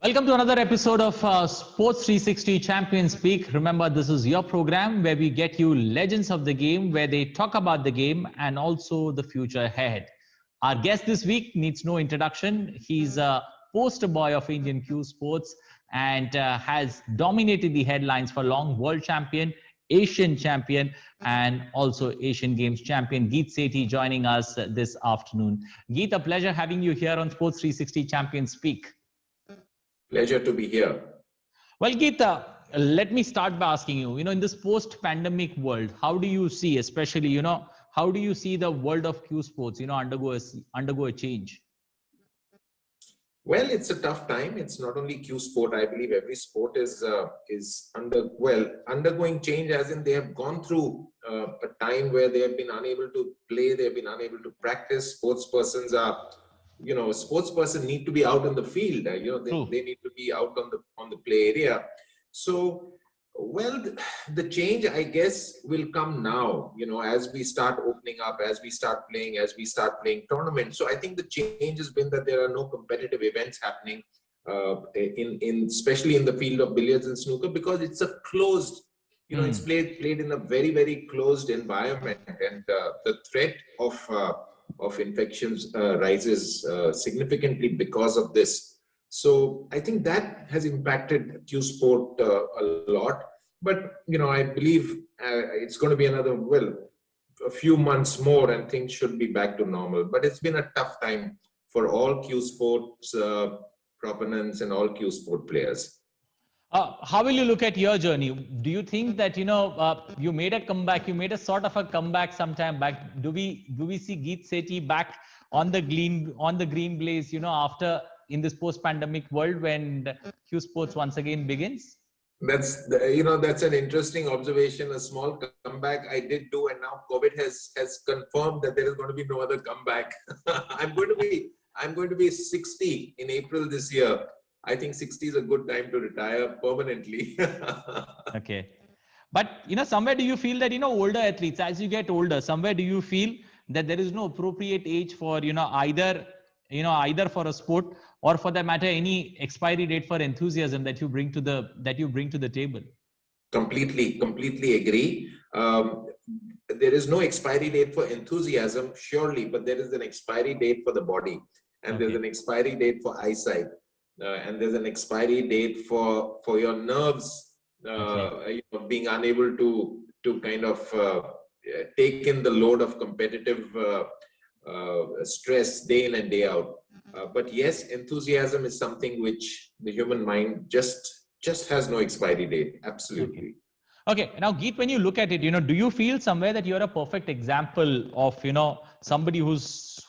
Welcome to another episode of Sports 360 Champions Speak. Remember, this is your program where we get you legends of the game, where they talk about the game and also the future ahead. Our guest this week needs no introduction. He's a poster boy of Indian Q Sports and has dominated the headlines for long. World champion, Asian champion, and also Asian Games champion, Geet Sethi, joining us this afternoon. Geet, a pleasure having you here on Sports 360 Champions Speak. Pleasure to be here. Well, Geeta, let me start by asking you, in this post-pandemic world, how do you see, especially, how do you see the world of Q sports, undergo a change? Well, it's a tough time. It's not only Q sport. I believe every sport is undergoing change, as in they have gone through a time where they have been unable to play, they have been unable to practice. Sportsperson need to be out in the field. They need to be out on the play area. So, well, the change, I guess, will come now. As we start opening up, as we start playing tournaments. So, I think the change has been that there are no competitive events happening, especially in the field of billiards and snooker, because it's a closed. It's played in a very, very closed environment, and the threat of infections rises significantly because of this. So I think that has impacted Q sport a lot. But I believe it's going to be a few months more, and things should be back to normal. But it's been a tough time for all Q sports proponents and all Q sport players. How will you look at your journey? Do you think that you made a comeback? You made a sort of a comeback sometime back. Do we see Geet Sethi back on the green blaze? After in this post-pandemic world when Q Sports once again begins. That's an interesting observation. A small comeback I did do, and now COVID has confirmed that there is going to be no other comeback. I'm going to be 60 in April this year. I think 60 is a good time to retire permanently. Okay. But, somewhere do you feel that, older athletes, as you get older, somewhere do you feel that there is no appropriate age for, either for a sport or for that matter, any expiry date for enthusiasm that you bring to the table? Completely agree. There is no expiry date for enthusiasm, surely, but there is an expiry date for the body, and there's an expiry date for eyesight. And there's an expiry date for your nerves, being unable to kind of take in the load of competitive stress day in and day out. But yes, enthusiasm is something which the human mind just has no expiry date. Absolutely. Okay. Now, Geet, when you look at it, do you feel somewhere that you're a perfect example of, somebody who's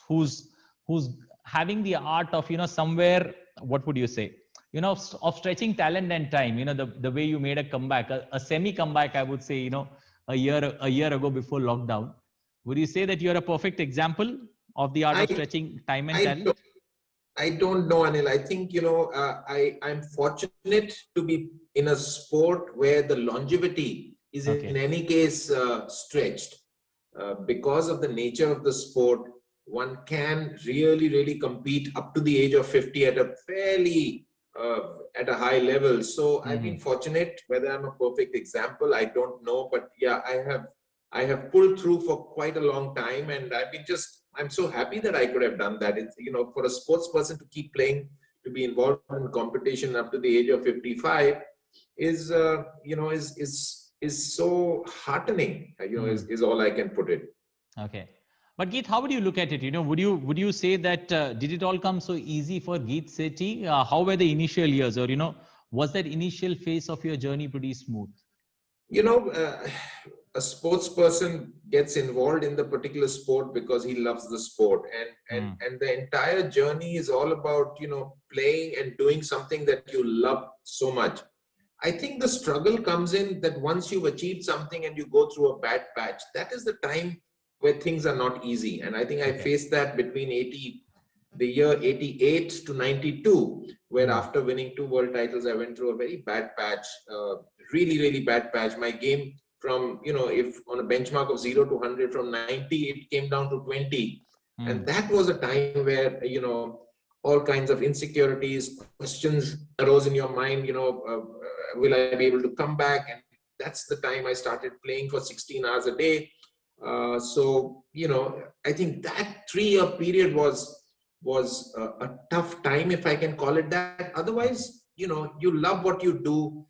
having the art of, somewhere, what would you say, of stretching talent and time, the way you made a comeback, a semi comeback, I would say, a year ago before lockdown. Would you say that you're a perfect example of the art of stretching time and talent? I don't know, Anil. I think, I'm fortunate to be in a sport where the longevity is in any case stretched. Because of the nature of the sport, one can really compete up to the age of 50 at a fairly at a high level. So I've been fortunate. Whether I'm a perfect example, I don't know. But yeah, I have pulled through for quite a long time, and I'm so happy that I could have done that. It's, for a sports person to keep playing, to be involved in competition up to the age of 55 is so heartening. Is all I can put it. Okay. But Geet, how would you look at it? Would you say that did it all come so easy for Geet Sethi? How were the initial years, or was that initial phase of your journey pretty smooth? A sports person gets involved in the particular sport because he loves the sport, and the entire journey is all about playing and doing something that you love so much. I think the struggle comes in that once you've achieved something and you go through a bad patch, that is the time where things are not easy. And I think I faced that between the year 88 to 92, where after winning 2 world titles, I went through a very bad patch, really bad patch. My game from, if on a benchmark of 0 to 100, from 90, it came down to 20. And that was a time where, all kinds of insecurities, questions arose in your mind, will I be able to come back? And that's the time I started playing for 16 hours a day. So, I think that 3-year period was a tough time, if I can call it that. Otherwise, you love what you do.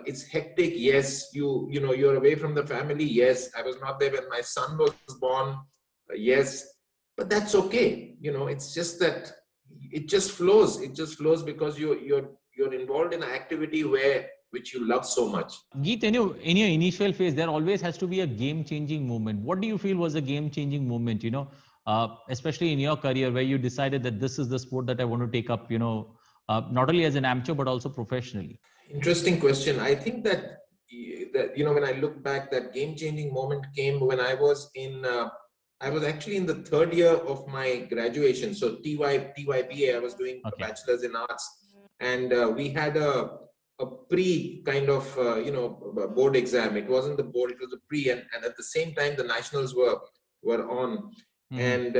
It's hectic. Yes, you're away from the family. Yes, I was not there when my son was born. Yes, but that's okay. It's just that it just flows. It just flows because you're involved in an activity which you love so much. Geet, in your initial phase, there always has to be a game-changing moment. What do you feel was a game-changing moment? Especially in your career, where you decided that this is the sport that I want to take up. Not only as an amateur but also professionally. Interesting question. I think that when I look back, that game-changing moment came when I was actually in the 3rd year of my graduation. So TYBA, I was doing a bachelor's in arts, and we had a pre kind of board exam. It wasn't the board; it was a pre, and at the same time the nationals were on, and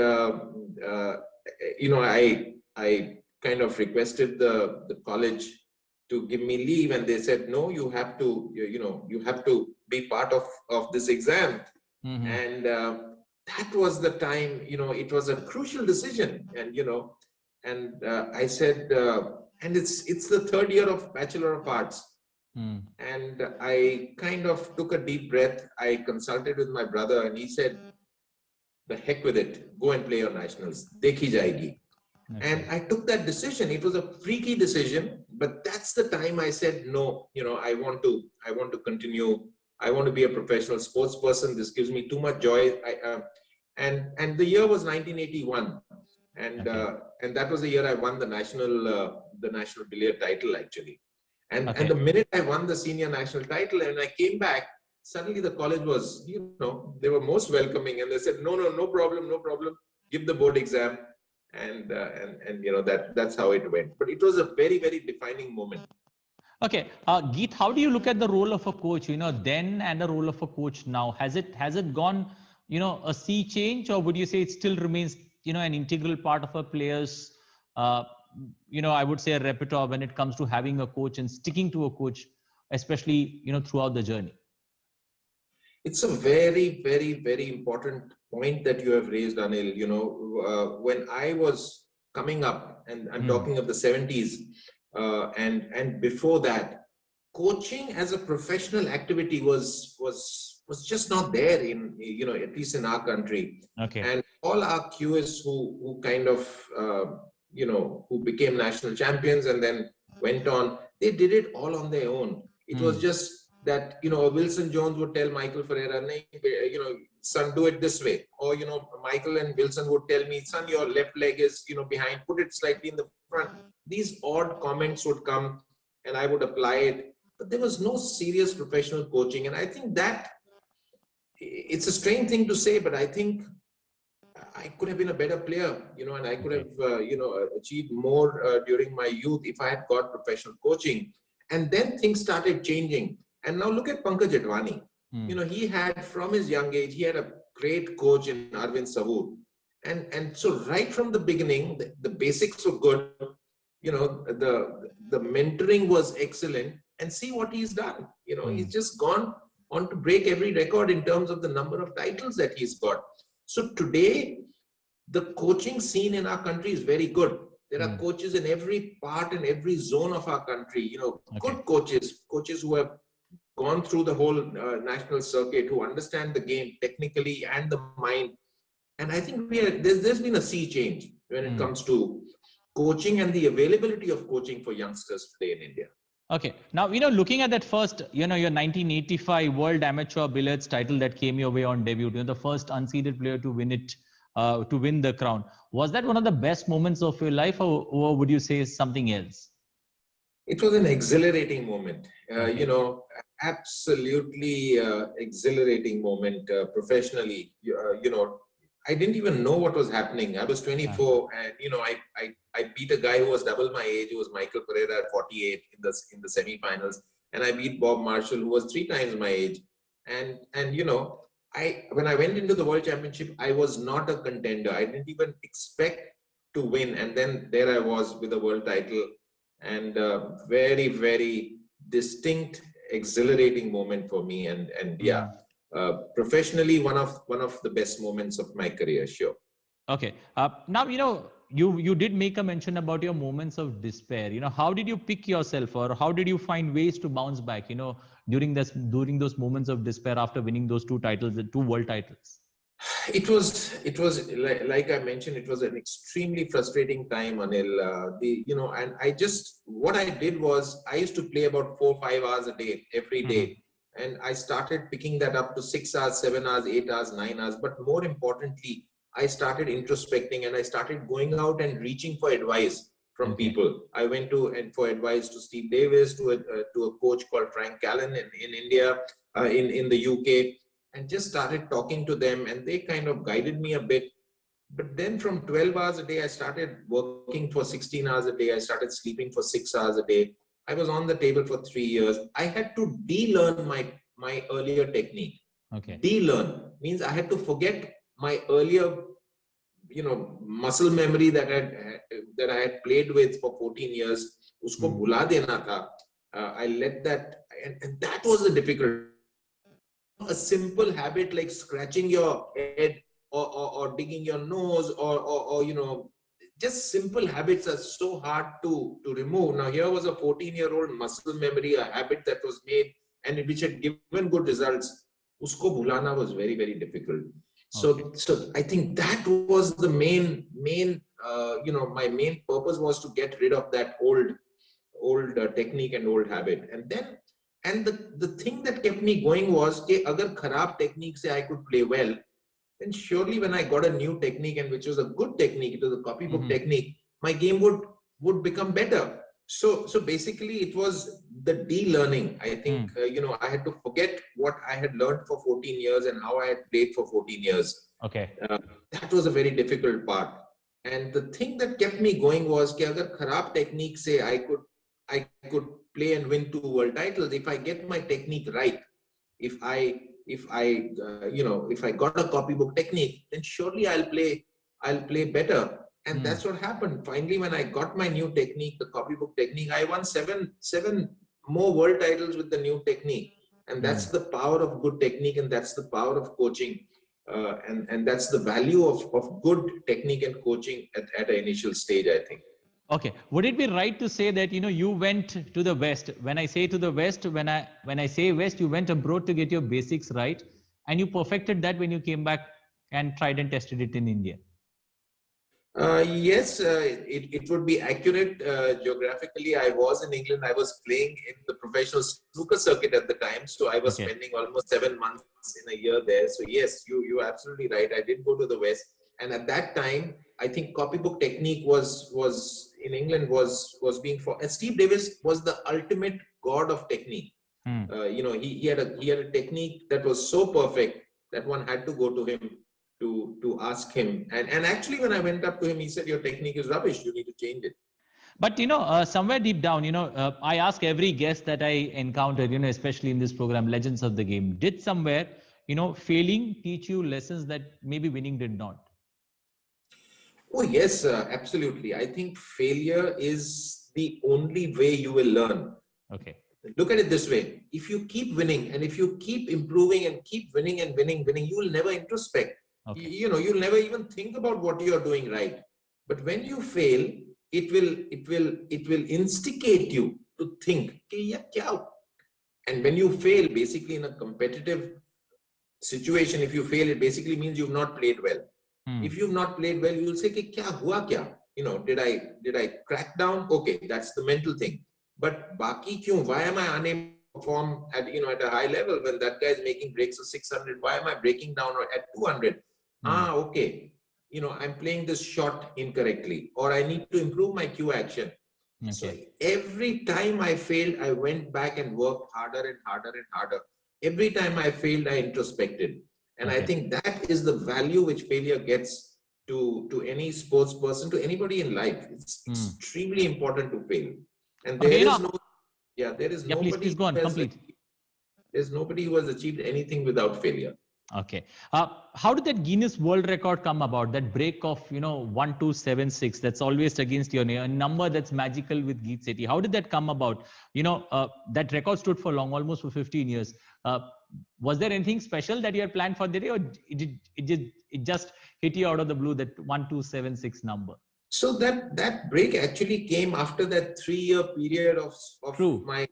I kind of requested the college to give me leave, and they said, no, you have to be part of this exam. And that was the time, it was a crucial decision. And I said, and it's the 3rd year of Bachelor of Arts. And I kind of took a deep breath. I consulted with my brother, and he said, the heck with it, go and play your nationals, dekhi jayegi. And I took that decision. It was a freaky decision, but that's the time I said, no, I want to continue. I want to be a professional sports person. This gives me too much joy. And the year was 1981. And that was the year I won the national billiard title, actually. And the minute I won the senior national title and I came back, suddenly the college was, they were most welcoming, and they said, no problem. Give the board exam. And that's how it went. But it was a very, very defining moment. Okay, Geet, how do you look at the role of a coach? Then and the role of a coach now. Has it gone, a sea change, or would you say it still remains, an integral part of a player's, I would say a repertoire when it comes to having a coach and sticking to a coach, especially throughout the journey? It's a very, very, very important point that you have raised, Anil. When I was coming up, and I'm talking of the 70s, and before that, coaching as a professional activity was just not there in, at least in our country. And all our QS who kind of, who became national champions and then went on, they did it all on their own. It was just that, Wilson Jones would tell Michael Ferreira, son, do it this way. Or, Michael and Wilson would tell me, son, your left leg is, behind, put it slightly in the front. These odd comments would come and I would apply it. But there was no serious professional coaching. And I think that it's a strange thing to say, but I think I could have been a better player, and I could have, achieved more during my youth if I had got professional coaching. And then things started changing. And now look at Pankaj Advani. He had, from his young age, he had a great coach in Arvind Savur. And so right from the beginning, the basics were good. The mentoring was excellent. And see what he's done. He's just gone on to break every record in terms of the number of titles that he's got. So today, the coaching scene in our country is very good. There are coaches in every part and every zone of our country, good coaches who have gone through the whole national circuit, who understand the game technically and the mind. And I think there's been a sea change when it comes to coaching and the availability of coaching for youngsters today in India. Okay. Now, looking at that first, your 1985 World Amateur Billiards title that came your way on debut, the first unseeded player to win it, to win the crown. Was that one of the best moments of your life, or would you say something else? It was an exhilarating moment, absolutely exhilarating moment professionally. I didn't even know what was happening. I was 24 and, I beat a guy who was double my age, who was Michael Pereira at 48 in the semi-finals. And I beat Bob Marshall, who was 3 times my age. And when I went into the World Championship, I was not a contender. I didn't even expect to win. And then there I was with a world title, and very, very distinct, exhilarating moment for me. And yeah, professionally, one of the best moments of my career, sure. Okay. Now, you did make a mention about your moments of despair. How did you pick yourself, or how did you find ways to bounce back, during those moments of despair after winning those two titles, the two world titles? It was like I mentioned, it was an extremely frustrating time, Anil. And what I did was I used to play about 4-5 hours a day every day, and I started picking that up to 6 hours, 7 hours, 8 hours, 9 hours. But more importantly, I started introspecting, and I started going out and reaching for advice from people. I went for advice to Steve Davis, to a coach called Frank Callan in India, in the UK, and just started talking to them, and they kind of guided me a bit. But then from 12 hours a day, I started working for 16 hours a day. I started sleeping for 6 hours a day. I was on the table for 3 years. I had to de-learn my earlier technique. De-learn means I had to forget my earlier, muscle memory that I had played with for 14 years. Usko bhula dena tha. I let that, and that was the difficult. A simple habit like scratching your head, or digging your nose, or just simple habits are so hard to remove. Now here was a 14-year-old muscle memory, a habit that was made and which had given good results. Usko bhulana was very, very difficult. So I think that was the main my main purpose was to get rid of that old technique and old habit. And the thing that kept me going was that agar kharab technique se I could play well, then surely when I got a new technique, and which was a good technique, it was a copybook technique, my game would become better. So basically it was the de-learning. I think I had to forget what I had learned for 14 years and how I had played for 14 years. That was a very difficult part. And the thing that kept me going was that agar kharab technique se I could play and win 2 world titles if I get my technique right. If I got a copybook technique, then surely I'll play better. And that's what happened. Finally, when I got my new technique, the copybook technique, I won seven more world titles with the new technique. And that's the power of good technique, and that's the power of coaching. And that's the value of good technique and coaching at an initial stage, I think. Okay. Would it be right to say that, you went to the West? When I say to the West, when I say West, you went abroad to get your basics right, and you perfected that when you came back and tried and tested it in India? Yes, it would be accurate. Geographically, I was in England. I was playing in the professional snooker circuit at the time. So I was spending almost 7 months in a year there. So yes, you're absolutely right. I did go to the West. And at that time, I think copybook technique was in England was being for. And Steve Davis was the ultimate god of technique. He had a technique that was so perfect that one had to go to him to ask him. And actually, when I went up to him, he said, "Your technique is rubbish. You need to change it." But somewhere deep down, I ask every guest that I encountered, especially in this program, Legends of the Game, did somewhere, failing teach you lessons that maybe winning did not? Oh, yes, absolutely. I think failure is the only way you will learn. Look at it this way. If you keep winning, and if you keep improving and keep winning and winning, you will never introspect. You'll never even think about what you're doing right. But when you fail, it will instigate you to think, and when you fail, basically in a competitive situation, if you fail, it basically means you've not played well. If you've not played well, you'll say, kya hua kya? Did I crack down? Okay, that's the mental thing. But baki kyun? Why am I unable to perform at a high level when that guy is making breaks of 600? Why am I breaking down at 200? Okay. I'm playing this shot incorrectly, or I need to improve my cue action. So every time I failed, I went back and worked harder and harder and harder. Every time I failed, I introspected. And I think that is the value which failure gets to any sports person, to anybody in life. It's extremely important to fail. And there is nobody. Please go on, complete. There's nobody who has achieved anything without failure. Okay. How did that Guinness World Record come about? That break of 1276. That's always against your name. A number that's magical with Geet Sethi. How did that come about? That record stood for long, almost for 15 years. Was there anything special that you had planned for the day, or it just hit you out of the blue, that 1276 number? So that break actually came after that 3-year period of True. my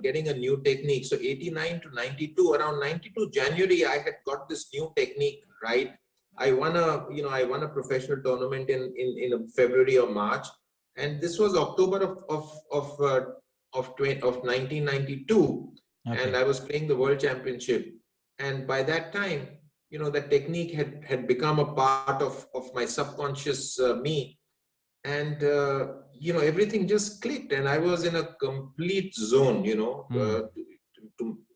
getting a new technique. So 89 to 92, around 92 January, I had got this new technique right. I won a professional tournament in February or March, and this was October of 1992, Okay. and I was playing the World Championship, and by that time, that technique had become a part of my subconscious me, and everything just clicked, and I was in a complete zone.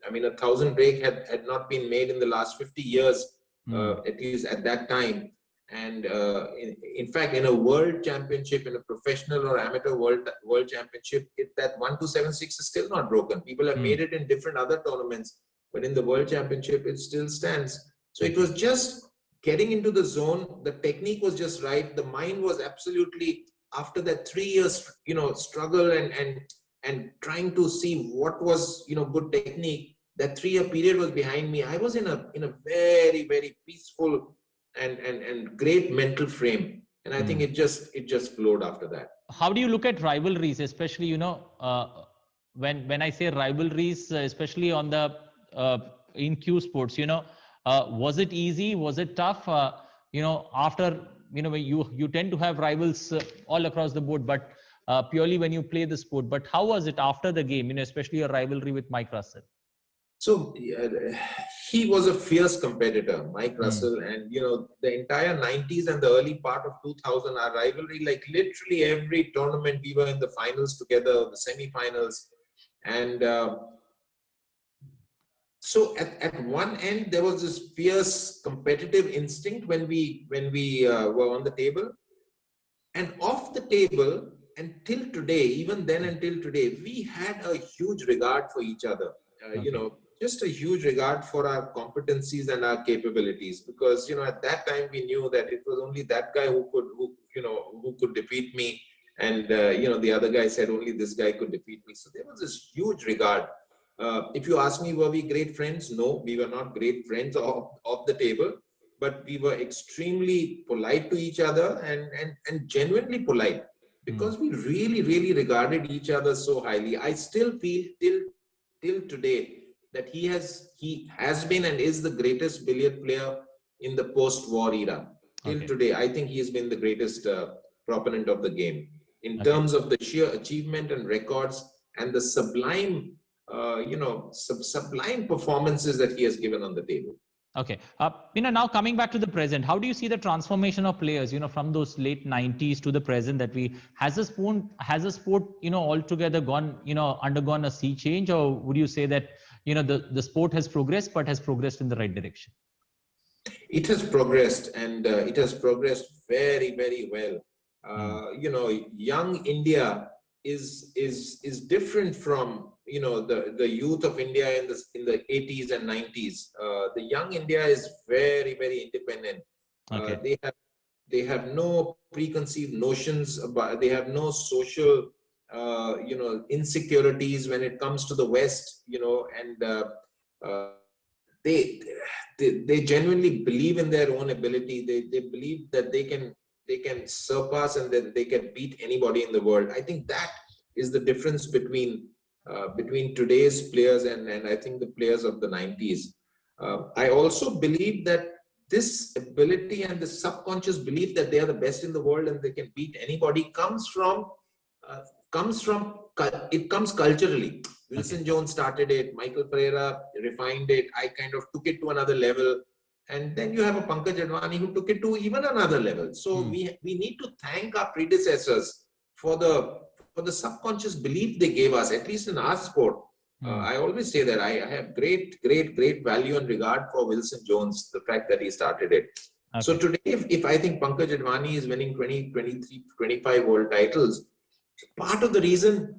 I mean, 1,000 break had not been made in the last 50 years, at least at that time. And in fact, in a world championship, in a professional or amateur world championship, that 1276 is still not broken. People have made it in different other tournaments, but in the world championship, it still stands. So it was just getting into the zone. The technique was just right. The mind was absolutely, after that 3 years, struggle and trying to see what was, good technique. That 3-year period was behind me. I was in a very, very peaceful and great mental frame. And I think it just flowed after that. How do you look at rivalries, especially, when I say rivalries, especially on the in Q sports, was it easy? Was it tough? After, you tend to have rivals all across the board, but purely when you play the sport. But how was it after the game, especially a rivalry with Mike Russell? So he was a fierce competitor, Mike Russell, and the entire 90s and the early part of 2000, our rivalry, like literally every tournament we were in the finals together, the semi-finals, and so at one end there was this fierce competitive instinct when we were on the table, and off the table, until today, even then until today, we had a huge regard for each other. Just a huge regard for our competencies and our capabilities, because at that time we knew that it was only that guy who could defeat me, and the other guy said only this guy could defeat me. So there was this huge regard. If you ask me, were we great friends? No, we were not great friends off the table, but we were extremely polite to each other and genuinely polite, because we really, really regarded each other so highly. I still feel till today that he has been and is the greatest billiard player in the post-war era. Till today, I think he has been the greatest proponent of the game in terms of the sheer achievement and records and the sublime, sublime performances that he has given on the table. Okay. Now coming back to the present, how do you see the transformation of players, from those late 90s to the present, has the sport, altogether undergone a sea change, or would you say that, the sport has progressed, but has progressed in the right direction? It has progressed, and it has progressed very, very well. Young India is different from the youth of India in the 80s and 90s. The young India is very, very independent. They have no preconceived notions about, they have no social insecurities when it comes to the West, and they genuinely believe in their own ability. They believe that they can surpass and that they can beat anybody in the world. I think that is the difference between today's players and I think the players of the 90s. I also believe that this ability and the subconscious belief that they are the best in the world and they can beat anybody comes culturally. Wilson Jones started it, Michael Pereira refined it, I kind of took it to another level, and then you have a Pankaj Advani who took it to even another level. So we need to thank our predecessors for the subconscious belief they gave us, at least in our sport. I always say that I have great value and regard for Wilson Jones, the fact that he started it. So today, if I think Pankaj Advani is winning 20, 23, 25 world titles, part of the reason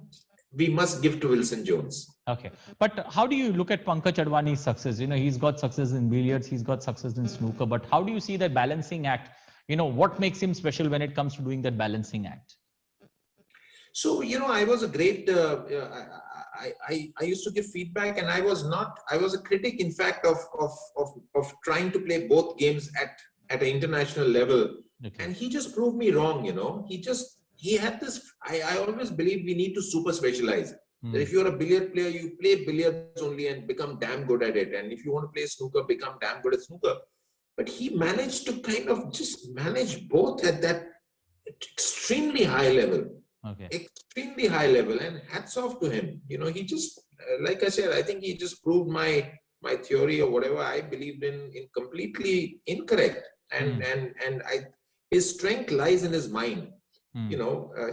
we must give to Wilson Jones. Okay. But how do you look at Pankaj Advani's success? He's got success in billiards, he's got success in snooker, but how do you see that balancing act? What makes him special when it comes to doing that balancing act? So, I was a great, I used to give feedback, and I was a critic, in fact, of trying to play both games at an international level. Okay. And he just proved me wrong, he had this, I always believe we need to super specialize. That if you're a billiard player, you play billiards only and become damn good at it. And if you want to play snooker, become damn good at snooker. But he managed to kind of just manage both at that extremely high level. Okay. Extremely high level, and hats off to him. He just, like I said, I think he just proved my theory or whatever I believed in completely incorrect. And his strength lies in his mind.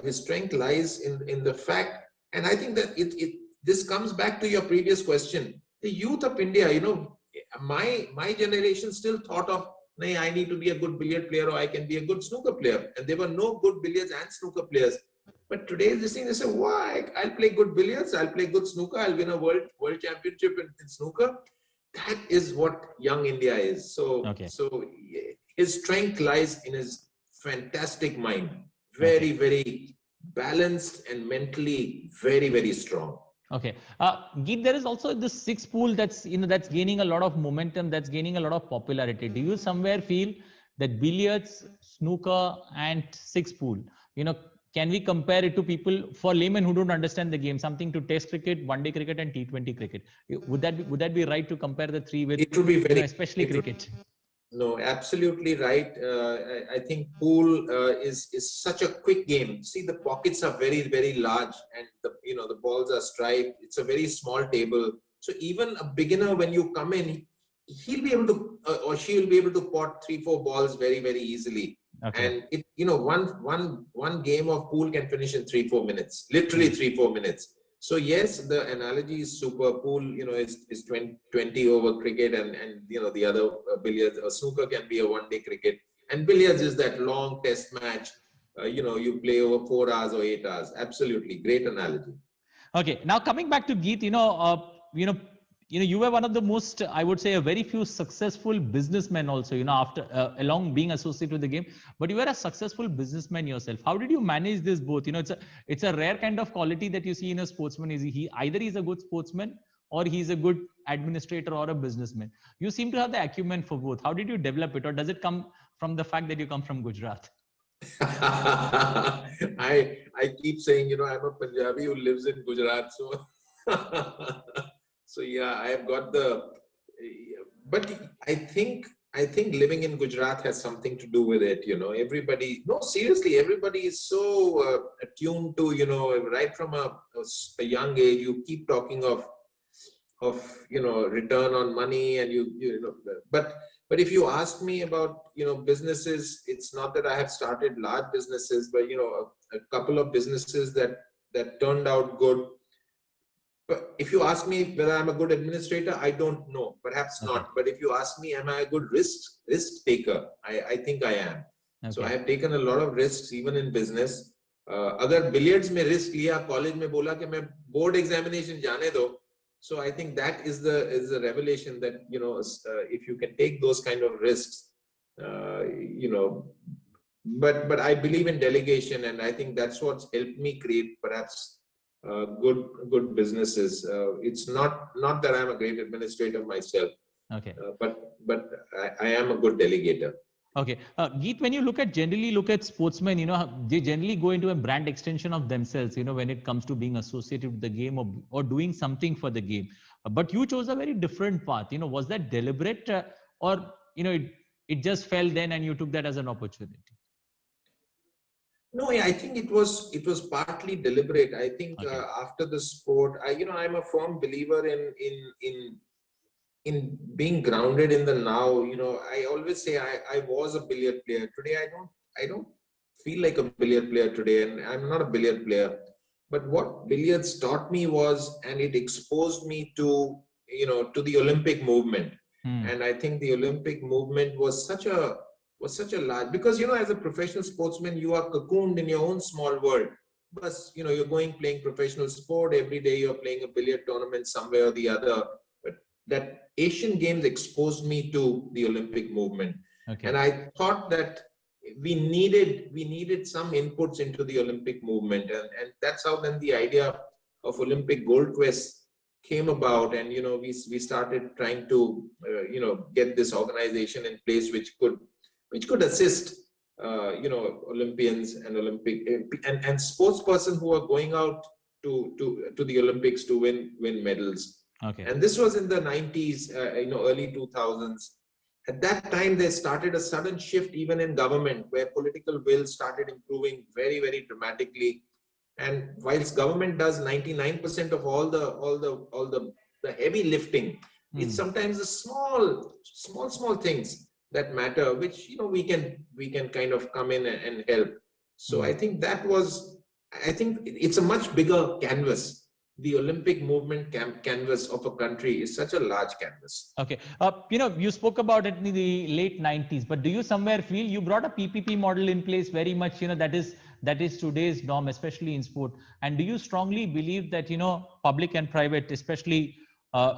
His strength lies in the fact, and I think that this comes back to your previous question. The youth of India, my generation still thought of, "Nay, I need to be a good billiard player, or I can be a good snooker player." And there were no good billiards and snooker players. But today, this thing, they say, "Why? I'll play good billiards, I'll play good snooker, I'll win a world championship in snooker." That is what young India is. So his strength lies in his fantastic mind. Very, very balanced and mentally very, very strong. Okay. Geet, there is also this six pool that's gaining a lot of momentum, that's gaining a lot of popularity. Do you somewhere feel that billiards, snooker, and six pool, can we compare it to people, for laymen who don't understand the game, something to test cricket, one-day cricket, and T20 cricket? Would that be right to compare the three with? It would be very, especially cricket. No, absolutely right. I think pool is such a quick game. See, the pockets are very, very large, and the balls are striped. It's a very small table. So even a beginner, when you come in, he'll be able to, or she'll be able to pot 3-4 balls very, very easily. Okay. And one game of pool can finish in 3-4 minutes, literally 3-4 minutes. So yes, the analogy is super. Pool, is 20 over cricket, and the other billiards or snooker can be a one-day cricket, and billiards is that long test match. You play over 4 hours or 8 hours. Absolutely great analogy. Okay, now coming back to Geet, you were one of the most, I would say, a very few successful businessmen also, after along being associated with the game, but you were a successful businessman yourself. How did you manage this both? It's a rare kind of quality that you see in a sportsman. Is either he's a good sportsman or he's a good administrator or a businessman. You seem to have the acumen for both. How did you develop it, or does it come from the fact that you come from Gujarat? I keep saying, I'm a Punjabi who lives in Gujarat, so so yeah, I have got but I think living in Gujarat has something to do with it. Everybody, no, seriously, everybody is so attuned to, right from a young age, you keep talking of return on money, and but if you ask me about, businesses, it's not that I have started large businesses, but, a couple of businesses that turned out good. But if you ask me whether I'm a good administrator, I don't know. Perhaps not. But if you ask me, am I a good risk taker? I think I am. Okay. So I have taken a lot of risks, even in business. Agar billiards mein risk liya, college mein bola कि मैं board examination जाने दो. So I think that is the revelation that, if you can take those kind of risks, but I believe in delegation, and I think that's what's helped me create perhaps good businesses. It's not that I'm a great administrator myself. Okay. But I am a good delegator. Okay. Geet, when you generally look at sportsmen, they generally go into a brand extension of themselves, when it comes to being associated with the game or doing something for the game. But you chose a very different path. Was that deliberate, or, it just fell then and you took that as an opportunity? No, I think it was partly deliberate. I think after the sport, I'm a firm believer in being grounded in the now. I always say I was a billiard player. Today I don't feel like a billiard player today, and I'm not a billiard player. But what billiards taught me was, and it exposed me to the Olympic movement. And I think the Olympic movement was such a large, because as a professional sportsman, you are cocooned in your own small world. but you're playing professional sport every day. You're playing a billiard tournament somewhere or the other. But that Asian Games exposed me to the Olympic movement, and I thought that we needed some inputs into the Olympic movement, and that's how then the idea of Olympic Gold Quest came about. And we started trying to get this organization in place which could assist Olympians and Olympic and sports person who are going out to the Olympics to win medals. And this was in the 90s, early 2000s. At that time, there started a sudden shift even in government, where political will started improving very, very dramatically. And whilst government does 99% of all the heavy lifting, it's sometimes the small things that matter, which we can kind of come in and help. So I think it's a much bigger canvas. The Olympic movement canvas of a country is such a large canvas. Okay. You spoke about it in the late 90s, but do you somewhere feel you brought a PPP model in place very much, that is today's norm, especially in sport? And do you strongly believe that, public and private, especially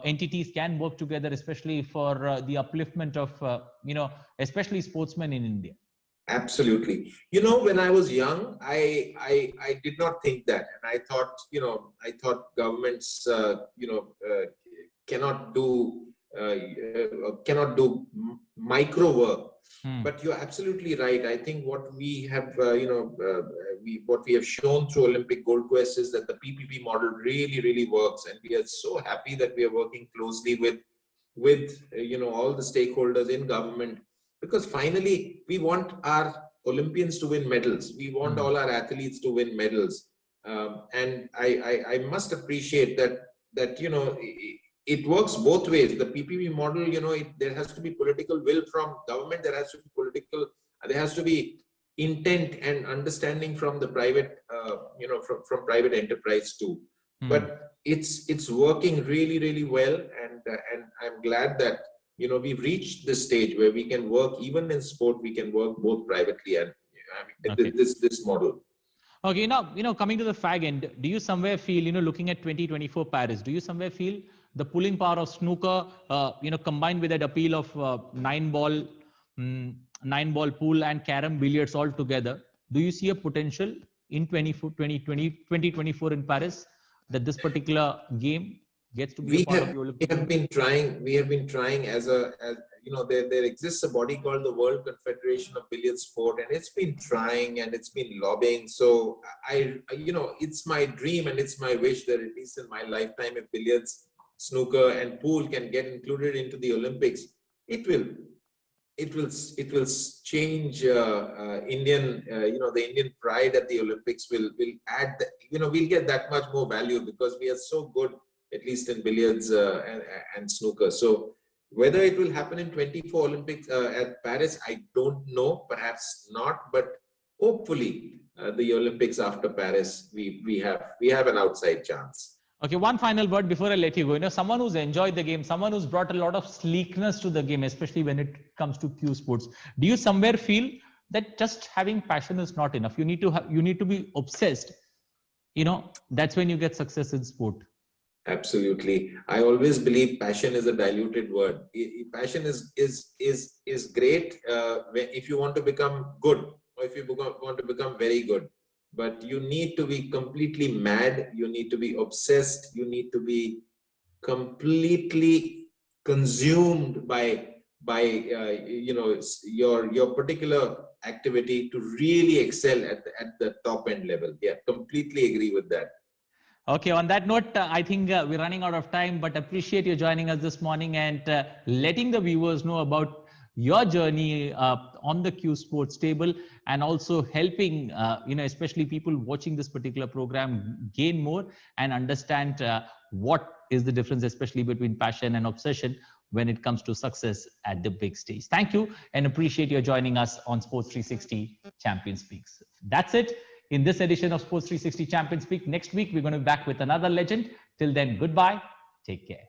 entities can work together, especially for the upliftment of, especially sportsmen in India? Absolutely. When I was young, I did not think that, and I thought governments, cannot do micro work. But you're absolutely right. I think what we have, what we have shown through Olympic Gold Quest is that the PPP model really, really works, and we are so happy that we are working closely with all the stakeholders in government. Because finally, we want our Olympians to win medals. We want all our athletes to win medals. And I must appreciate that it works both ways. The PPP model, there has to be political will from government. There has to be intent and understanding from the private, from private enterprise too. But it's working really, really well. And I'm glad that we've reached this stage where we can work, even in sport, we can work both privately and this model. Okay, now, coming to the fag end, do you somewhere feel, looking at 2024 Paris, do you somewhere feel the pulling power of snooker, combined with that appeal of nine ball pool and carom billiards all together, do you see a potential in 2024 in Paris that this particular game gets to be a part of the Olympics? We have been trying as there exists a body called the World Confederation of Billiard Sport, and it's been trying and it's been lobbying. So it's my dream and it's my wish that at least in my lifetime, if billiards, snooker and pool can get included into the Olympics, it will change Indian, the Indian pride at the Olympics will add, we'll get that much more value because we are so good, at least in billiards and snooker. So whether it will happen in 24 Olympics at Paris, I don't know, perhaps not, but hopefully the Olympics after Paris, we have an outside chance. Okay, one final word before I let you go. Someone who's enjoyed the game, someone who's brought a lot of sleekness to the game, especially when it comes to Q sports. Do you somewhere feel that just having passion is not enough? You need to be obsessed. That's when you get success in sport. Absolutely. I always believe passion is a diluted word. Passion is great if you want to become good, or if you want to become very good. But you need to be completely mad. You need to be obsessed. You need to be completely consumed by your particular activity to really excel at the top end level. Yeah, completely agree with that. Okay, on that note, I think we're running out of time, but appreciate you joining us this morning and letting the viewers know about your journey on the Q Sports table, and also helping, especially people watching this particular program gain more and understand what is the difference, especially between passion and obsession when it comes to success at the big stage. Thank you, and appreciate you joining us on Sports 360 Champion Speaks. That's it in this edition of Sports 360 Champion Speak. Next week, we're going to be back with another legend. Till then, goodbye. Take care.